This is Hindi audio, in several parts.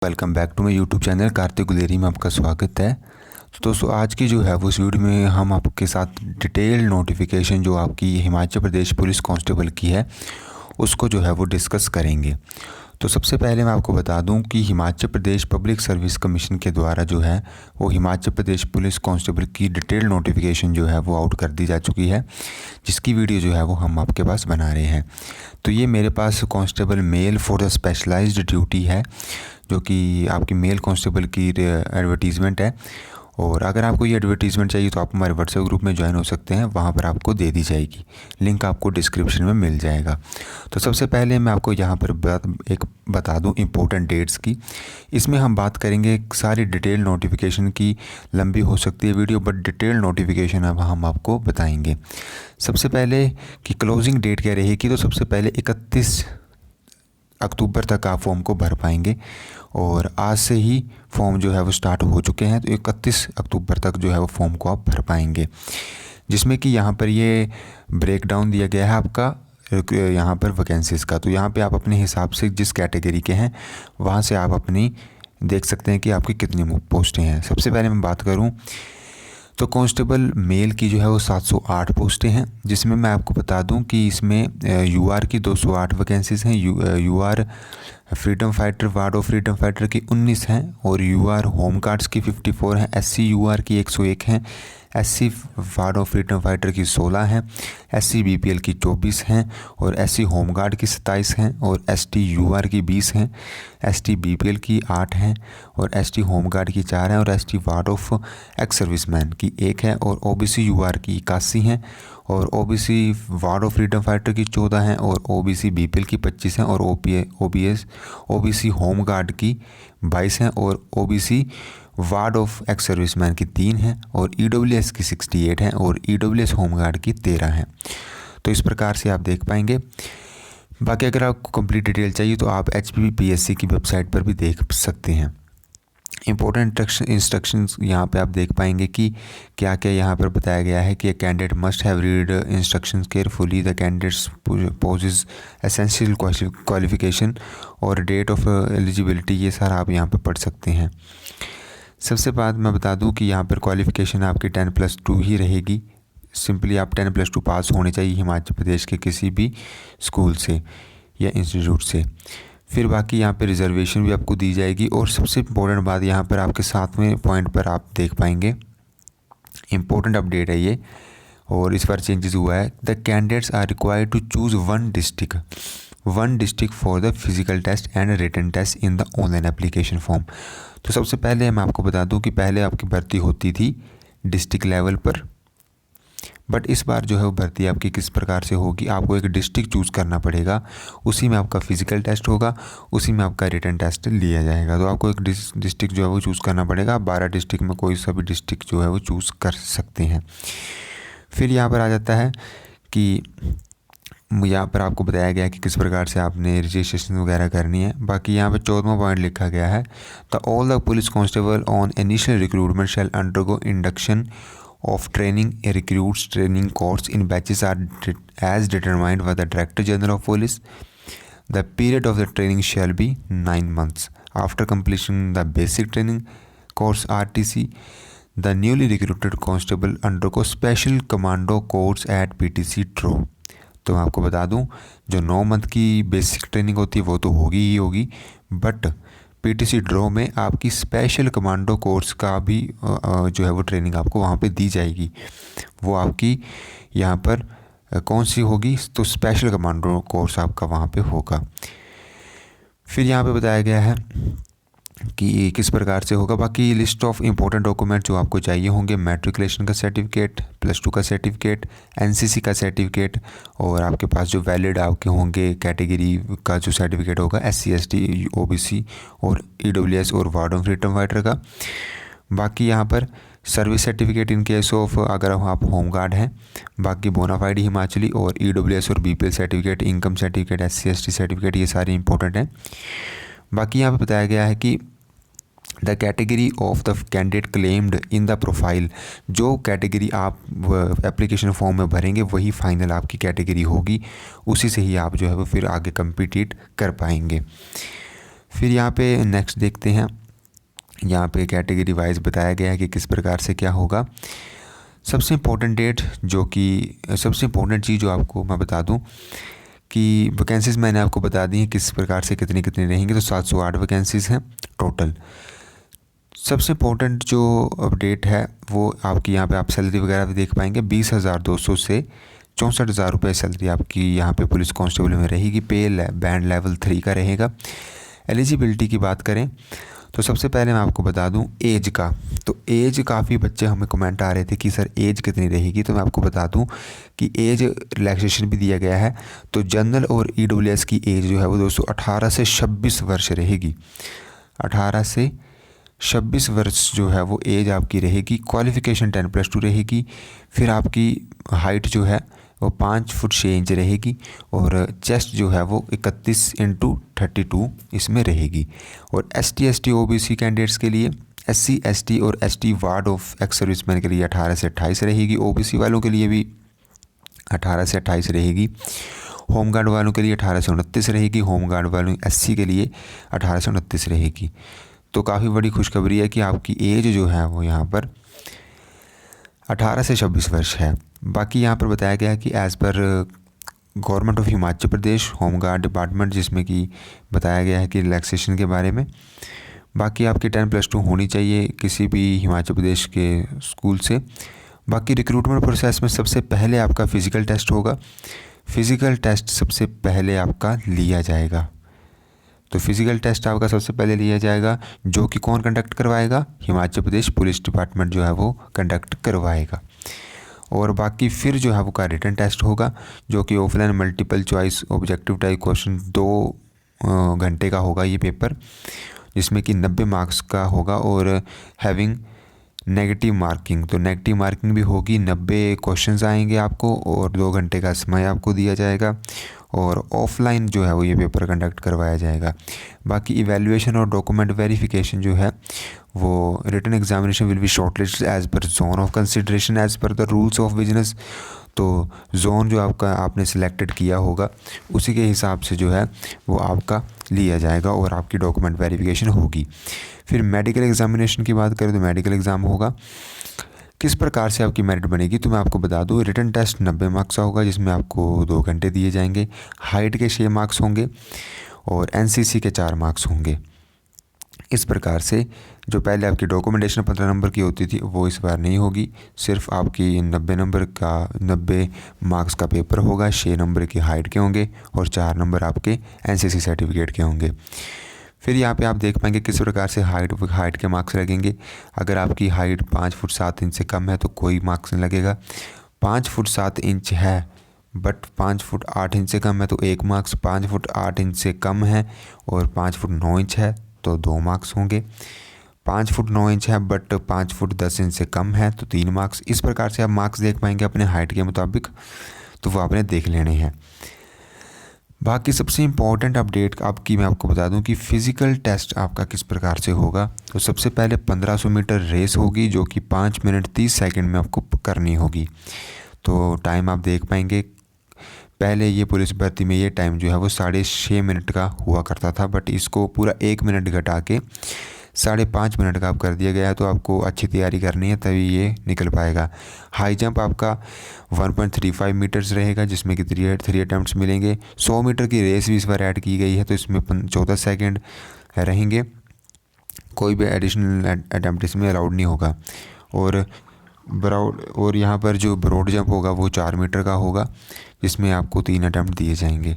Welcome back to my YouTube channel Kartik Guleri में आपका स्वागत है। तो दोस्तों आज की जो है वो इस वीडियो में हम आपके साथ डिटेल नोटिफिकेशन जो आपकी हिमाचल प्रदेश पुलिस कांस्टेबल की है उसको जो है वो डिस्कस करेंगे। तो सबसे पहले मैं आपको बता दूं कि Himachal Pradesh public service commission के द्वारा जो है वो हिमाचल प्रदेश पुलिस कांस्टेबल की डिटेल नोटिफिकेशन जो है वो आउट कर दी जा चुकी है, जिसकी वीडियो जो है वो हम आपके पास बना रहे हैं। तो ये मेरे पास constable male for the specialized duty है, जो कि आपकी मेल कांस्टेबल की एडवर्टीज़मेंट है। और अगर आपको ये एडवर्टीज़मेंट चाहिए तो आप हमारे व्हाट्सएप ग्रुप में ज्वाइन हो सकते हैं, वहाँ पर आपको दे दी जाएगी। लिंक आपको डिस्क्रिप्शन में मिल जाएगा। तो सबसे पहले मैं आपको यहाँ पर बता दूँ इम्पोर्टेंट डेट्स की। इसमें हम बात करेंगे सारी डिटेल नोटिफिकेशन की। लंबी हो सकती है वीडियो, बट डिटेल नोटिफिकेशन अब हम आपको बताएंगे। सबसे पहले कि क्लोजिंग डेट क्या रहेगी, तो सबसे पहले 31 अक्टूबर तक आप फॉर्म को भर पाएंगे। और आज से ही फॉर्म जो है वो स्टार्ट हो चुके हैं, तो 31 अक्टूबर तक जो है वो फॉर्म को आप भर पाएंगे। जिसमें कि यहाँ पर ये ब्रेक डाउन दिया गया है आपका यहाँ पर वैकेंसीज़ का। तो यहाँ पे आप अपने हिसाब से जिस कैटेगरी के हैं वहाँ से आप अपनी देख सकते हैं कि आपकी कितनी पोस्टें हैं। सबसे पहले मैं बात करूँ तो कांस्टेबल मेल की जो है वो 708 पोस्टें हैं, जिसमें मैं आपको बता दूं कि इसमें यूआर की 208 वैकेंसीज़ हैं। UR freedom fighter ward of freedom fighter की 19 हैं और यूआर होम गार्ड्स की 54 हैं। एससी यूआर की 101 हैं। SC ward of freedom fighter की 16 हैं। एससी बीपीएल की 24 हैं और एससी होम गार्ड की 27 हैं और एसटी यूआर की 20 हैं। एसटी बीपीएल की 8 हैं और एसटी होम गार्ड की 4 हैं और ST ward of ex serviceman की 1 है और ओबीसी यूआर की 81 हैं और OBC ward of freedom fighter की 14 हैं और ओबीसी बीपीएल की 25 हैं और ओबीसी होम गार्ड की 22 हैं और OBC ward of ex serviceman की 3 हैं और ईडब्ल्यूएस की 68 हैं और ईडब्ल्यूएस होम गार्ड की 13 हैं। तो इस प्रकार से आप देख पाएंगे। बाकी अगर आपको कंप्लीट डिटेल चाहिए तो आप HPPSC की वेबसाइट पर भी देख सकते हैं। इंपॉर्टेंट इंस्ट्रक्शंस यहाँ पे आप देख पाएंगे कि क्या क्या यहाँ पर बताया गया है कि candidate must have read instructions carefully. The candidates possess essential qualification और डेट ऑफ एलिजिबिलिटी, ये सारा आप यहाँ पर पढ़ सकते हैं। सबसे बाद मैं बता दूं कि यहाँ पर क्वालिफ़िकेशन आपकी 10+2 ही रहेगी। सिंपली आप 10+2 पास होने चाहिए हिमाचल प्रदेश के किसी भी स्कूल से या इंस्टीट्यूट से। फिर बाकी यहाँ पे रिजर्वेशन भी आपको दी जाएगी। और सबसे इम्पोर्टेंट बात यहाँ पर आपके 7वें पॉइंट पर आप देख पाएंगे, इम्पोर्टेंट अपडेट है ये और इस बार चेंजेस हुआ है। The candidates are required to choose one district for the physical test and written test in the online application form. तो सबसे पहले मैं आपको बता दूं कि पहले आपकी भर्ती होती थी डिस्ट्रिक्ट लेवल पर, बट इस बार जो है वो भर्ती आपकी किस प्रकार से होगी, आपको एक डिस्ट्रिक्ट चूज़ करना पड़ेगा। उसी में आपका फिजिकल टेस्ट होगा, उसी में आपका रिटन टेस्ट लिया जाएगा। तो आपको एक डिस्ट्रिक्ट जो है वो चूज़ करना पड़ेगा। 12 डिस्ट्रिक्ट में कोई सा भी डिस्ट्रिक्ट जो है वो चूज़ कर सकते हैं। फिर यहाँ पर आ जाता है कि यहाँ पर आपको बताया गया है कि किस प्रकार से आपने रजिस्ट्रेशन वगैरह करनी है। बाकी यहाँ पे 14वां पॉइंट लिखा गया है, the all the police constable on initial recruitment shall undergo induction of training a recruits training course in batches are as determined by the director general of police. The period of the training shall be 9 months after completion the basic training course RTC। The newly recruited constable undergo special commando course at PTC Daroh. तो मैं आपको बता दूं, जो 9 मंथ की बेसिक ट्रेनिंग होती है वो तो होगी ही होगी, बट PTC ड्रो में आपकी स्पेशल कमांडो कोर्स का भी जो है वो ट्रेनिंग आपको वहाँ पे दी जाएगी। वो आपकी यहाँ पर कौन सी होगी, तो स्पेशल कमांडो कोर्स आपका वहाँ पे होगा। फिर यहाँ पे बताया गया है कि किस प्रकार से होगा। बाकी लिस्ट ऑफ इम्पोर्टेंट डॉक्यूमेंट जो आपको चाहिए होंगे, मैट्रिकुलेशन का सर्टिफिकेट, +2 का सर्टिफिकेट, NCC का सर्टिफिकेट और आपके पास जो वैलिड आपके होंगे कैटेगरी का जो सर्टिफिकेट होगा SC ST OBC और EWS और वार्ड ऑफ फ्रीडम फाइटर का। बाकी यहाँ पर service certificate in case of अगर आप होम गार्ड हैं। बाकी बोनाफाइड हिमाचली और EWS और BPL certificate, income certificate, SC ST certificate, ये सारे इंपॉर्टेंट हैं। बाकी यहाँ पे बताया गया है कि the category of the candidate claimed in the profile, जो कैटेगरी आप एप्लीकेशन फॉर्म में भरेंगे वही फाइनल आपकी कैटेगरी होगी, उसी से ही आप जो है वो फिर आगे कम्पीट कर पाएंगे। फिर यहाँ पे नेक्स्ट देखते हैं, यहाँ पे कैटेगरी वाइज बताया गया है कि किस प्रकार से क्या होगा। सबसे इम्पोर्टेंट चीज़ जो आपको मैं बता दूं कि वैकेंसीज़ मैंने आपको बता दी हैं किस प्रकार से कितनी कितनी रहेंगी। तो 708 वैकेंसीज़ हैं टोटल। सबसे इम्पोर्टेंट जो अपडेट है वो आपकी यहाँ पे आप सैलरी वगैरह भी देख पाएंगे। 20,200 से 64,000 रुपये सैलरी आपकी यहाँ पे पुलिस कांस्टेबल में रहेगी। पे बैंड लेवल 3 का रहेगा। एलिजिबिलिटी की बात करें तो सबसे पहले मैं आपको बता दूं एज का। तो एज, काफ़ी बच्चे हमें कमेंट आ रहे थे कि सर एज कितनी रहेगी, तो मैं आपको बता दूं कि एज रिलैक्सेशन भी दिया गया है। तो जनरल और ईडब्ल्यूएस की एज जो है वो दोस्तों 18 से 26 वर्ष रहेगी। 18 से 26 वर्ष जो है वो एज आपकी रहेगी। क्वालिफ़िकेशन 10+2 रहेगी। फिर आपकी हाइट जो है वो 5 फुट 6 इंच रहेगी और चेस्ट जो है वो 31x32 इसमें रहेगी। और ST ST OBC कैंडिडेट्स के लिए, SC ST और ST ward of ex serviceman के लिए 18 से 28 रहेगी। OBC वालों के लिए भी 18 से 28 रहेगी। होमगार्ड वालों के लिए 18 से 29 रहेगी। होमगार्ड वालों SC के लिए 18 से 29 रहेगी। तो काफ़ी बड़ी खुशखबरी है कि आपकी एज जो है वो यहाँ पर 18 से 26 वर्ष है। बाकी यहाँ पर बताया गया है कि as per government of Himachal Pradesh home guard department, जिसमें कि बताया गया है कि रिलैक्सेशन के बारे में। बाकी आपकी 10+2 होनी चाहिए किसी भी हिमाचल प्रदेश के स्कूल से। बाकी रिक्रूटमेंट प्रोसेस में सबसे पहले आपका फ़िज़िकल टेस्ट होगा। फ़िज़िकल टेस्ट सबसे पहले आपका लिया जाएगा। तो फिज़िकल टेस्ट आपका सबसे पहले लिया जाएगा, जो कि कौन कंडक्ट करवाएगा? हिमाचल प्रदेश पुलिस डिपार्टमेंट जो है वो कंडक्ट करवाएगा। और बाकी फिर जो है वो का रिटन टेस्ट होगा, जो कि offline multiple choice objective type question 2 घंटे का होगा ये पेपर, जिसमें कि 90 मार्क्स का होगा और हैविंग नेगेटिव मार्किंग। तो नेगेटिव मार्किंग भी होगी। 90 क्वेश्चंस आएंगे आपको और 2 घंटे का समय आपको दिया जाएगा और ऑफलाइन जो है वो ये पेपर कंडक्ट करवाया जाएगा। बाकी इवैल्यूएशन और डॉक्यूमेंट वेरिफिकेशन जो है वो written examination will be shortlisted as per zone of consideration as per the rules of business. तो जोन जो आपने सिलेक्टेड किया होगा उसी के हिसाब से जो है वो आपका लिया जाएगा और आपकी डॉक्यूमेंट वेरिफिकेशन होगी। फिर मेडिकल एग्जामिनेशन की बात करें तो मेडिकल एग्ज़ाम होगा। किस प्रकार से आपकी मेरिट बनेगी तो मैं आपको बता दूं, रिटन टेस्ट 90 मार्क्स का होगा, जिसमें आपको 2 घंटे दिए जाएंगे। हाइट के 6 मार्क्स होंगे और NCC के 4 मार्क्स होंगे। इस प्रकार से जो पहले आपकी डॉक्यूमेंटेशन 15 नंबर की होती थी वो इस बार नहीं होगी। सिर्फ आपकी 90 मार्क्स का पेपर होगा। 6 नंबर की हाइट के होंगे और 4 नंबर आपके NCC सर्टिफिकेट के होंगे। फिर यहाँ पे आप देख पाएंगे किस प्रकार से हाइट के मार्क्स लगेंगे। अगर आपकी हाइट 5 फुट 7 इंच से कम है तो कोई मार्क्स नहीं लगेगा। 5 फुट 7 इंच है बट 5 फुट 8 इंच से कम है तो 1 मार्क्स। 5 फुट 8 इंच से कम है और 5 फुट 9 इंच है तो 2 मार्क्स होंगे। 5 फुट 9 इंच है बट 5 फुट 10 इंच से कम है तो 3 मार्क्स। इस प्रकार से आप मार्क्स देख पाएंगे अपने हाइट के मुताबिक, तो वो आपने देख लेने हैं। बाकी सबसे इम्पॉर्टेंट अपडेट आपकी मैं आपको बता दूं कि फ़िज़िकल टेस्ट आपका किस प्रकार से होगा। तो सबसे पहले 1500 मीटर रेस होगी, जो कि 5 मिनट 30 सेकंड में आपको करनी होगी। तो टाइम आप देख पाएंगे, पहले ये पुलिस भर्ती में ये टाइम जो है वो 6.5 मिनट का हुआ करता था, बट इसको पूरा 1 मिनट घटा के 5.5 मिनट का आप कर दिया गया है। तो आपको अच्छी तैयारी करनी है तभी ये निकल पाएगा। हाई जंप आपका 1.35 मीटर्स रहेगा, जिसमें कि 3 अटैम्प्ट्स मिलेंगे। 100 मीटर की रेस भी इस बार ऐड की गई है, तो इसमें 14 सेकंड रहेंगे। कोई भी एडिशनल अटैम्प्ट इसमें अलाउड नहीं होगा। और यहाँ पर जो ब्रॉड जंप होगा वो 4 मीटर का होगा, जिसमें आपको 3 अटैम्प्ट दिए जाएंगे।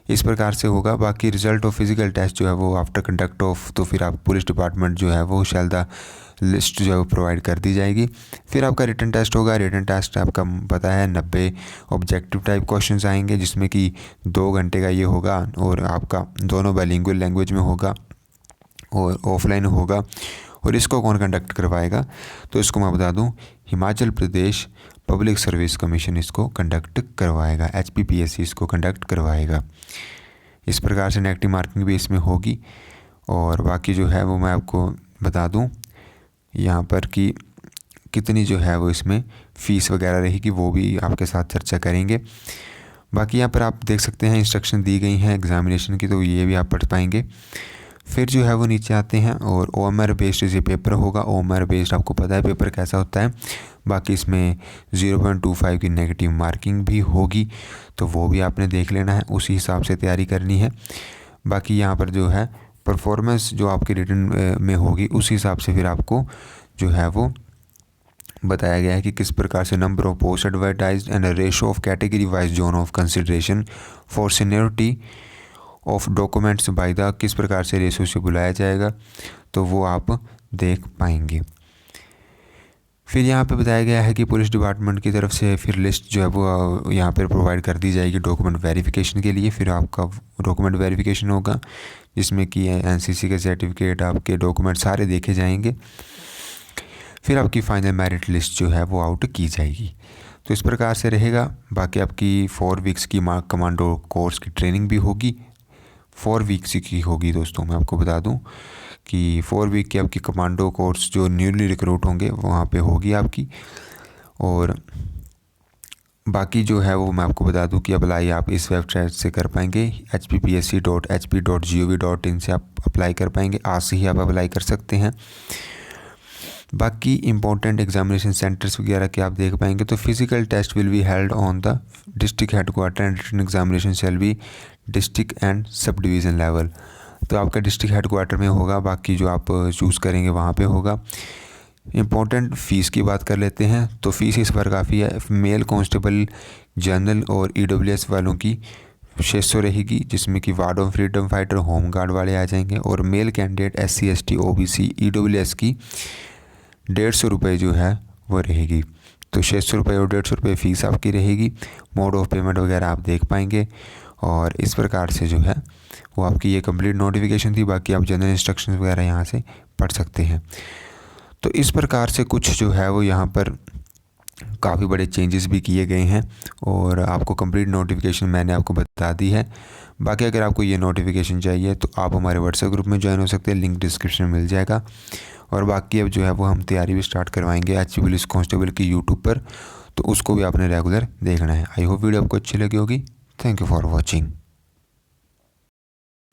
इस प्रकार से होगा। बाकी रिज़ल्ट ऑफ फिज़िकल टेस्ट जो है वो आफ्टर कंडक्ट ऑफ, तो फिर आप पुलिस डिपार्टमेंट जो है वो शैल द लिस्ट जो है वो प्रोवाइड कर दी जाएगी। फिर आपका रिटन टेस्ट होगा। रिटन टेस्ट आपका पता है 90 ऑब्जेक्टिव टाइप क्वेश्चंस आएंगे, जिसमें कि 2 घंटे का ये होगा और आपका दोनों बाइलिंगुअल लैंग्वेज में होगा और ऑफलाइन होगा। और इसको कौन कंडक्ट करवाएगा तो इसको मैं बता दूं, Himachal Pradesh public service commission इसको कंडक्ट करवाएगा। HPPSC इसको कंडक्ट करवाएगा। इस प्रकार से नेगेटिव मार्किंग भी इसमें होगी। और बाकी जो है वो मैं आपको बता दूं यहाँ पर कि कितनी जो है वो इसमें फ़ीस वगैरह रहेगी, वो भी आपके साथ चर्चा करेंगे। बाकी यहाँ पर आप देख सकते हैं इंस्ट्रक्शन दी गई हैं एग्ज़ामिनेशन की, तो ये भी आप पढ़ पाएंगे। फिर जो है वो नीचे आते हैं और OMR बेस्ड ये पेपर होगा। OMR बेस्ड आपको पता है पेपर कैसा होता है। बाकी इसमें 0.25 की नेगेटिव मार्किंग भी होगी, तो वो भी आपने देख लेना है, उसी हिसाब से तैयारी करनी है। बाकी यहाँ पर जो है परफॉर्मेंस जो आपकी रिटन में होगी उस हिसाब से फिर आपको जो है वो बताया गया है कि किस प्रकार से number of post advertised and ratio of category wise zone of consideration for seniority of documents by the, किस प्रकार से रेशो से बुलाया जाएगा, तो वो आप देख पाएंगे। फिर यहाँ पे बताया गया है कि पुलिस डिपार्टमेंट की तरफ से फिर लिस्ट जो है वो यहाँ पर प्रोवाइड कर दी जाएगी डॉक्यूमेंट वेरिफिकेशन के लिए। फिर आपका डॉक्यूमेंट वेरिफिकेशन होगा जिसमें कि NCC के सर्टिफिकेट, आपके डॉक्यूमेंट सारे देखे जाएंगे। फिर आपकी फाइनल मेरिट लिस्ट जो है वो आउट की जाएगी। तो इस प्रकार से रहेगा। बाकी आपकी 4 वीक्स की कमांडो कोर्स की ट्रेनिंग भी होगी, 4 वीक्स की होगी दोस्तों। मैं आपको बता दूं कि 4 वीक की आपकी कमांडो कोर्स जो न्यूली रिक्रूट होंगे वहाँ पे होगी आपकी। और बाकी जो है वो मैं आपको बता दूं कि अप्लाई आप इस वेबसाइट से कर पाएंगे, hppsc.hp.gov.in से आप अप्लाई कर पाएंगे। आज से ही आप अप्लाई कर सकते हैं। बाकी इंपॉर्टेंट एग्जामिनेशन सेंटर्स वगैरह के आप देख पाएंगे। तो physical test will be held on the district headquarter and written examination shall be district and subdivision level. तो आपका डिस्ट्रिक्ट हेडक्वार्टर में होगा, बाकी जो आप चूज़ करेंगे वहाँ पे होगा। इम्पोर्टेंट फ़ीस की बात कर लेते हैं। तो फ़ीस इस बार काफ़ी है। मेल कांस्टेबल जनरल और EWS वालों की 600 रहेगी, जिसमें कि ward of freedom fighter, home guard वाले आ जाएंगे। और male candidate SC ST OBC EWS की 150 रुपये जो है वो रहेगी। तो 600 रुपये और 150 रुपये फ़ीस आपकी रहेगी। मोड ऑफ पेमेंट वगैरह आप देख पाएंगे। और इस प्रकार से जो है वो आपकी ये कंप्लीट नोटिफिकेशन थी। बाकी आप जनरल इंस्ट्रक्शंस वगैरह यहाँ से पढ़ सकते हैं। तो इस प्रकार से कुछ जो है वो यहाँ पर काफ़ी बड़े चेंजेस भी किए गए हैं और आपको कंप्लीट नोटिफिकेशन मैंने आपको बता दी है। बाकी अगर आपको ये नोटिफिकेशन चाहिए तो आप हमारे व्हाट्सएप ग्रुप में ज्वाइन हो सकते हैं, लिंक डिस्क्रिप्शन में मिल जाएगा। और बाकी अब जो है वो हम तैयारी भी स्टार्ट करवाएंगे HP पुलिस कांस्टेबल की यूट्यूब पर, तो उसको भी आपने रेगुलर देखना है। आई होप वीडियो आपको अच्छी लगी होगी। Thank you for watching.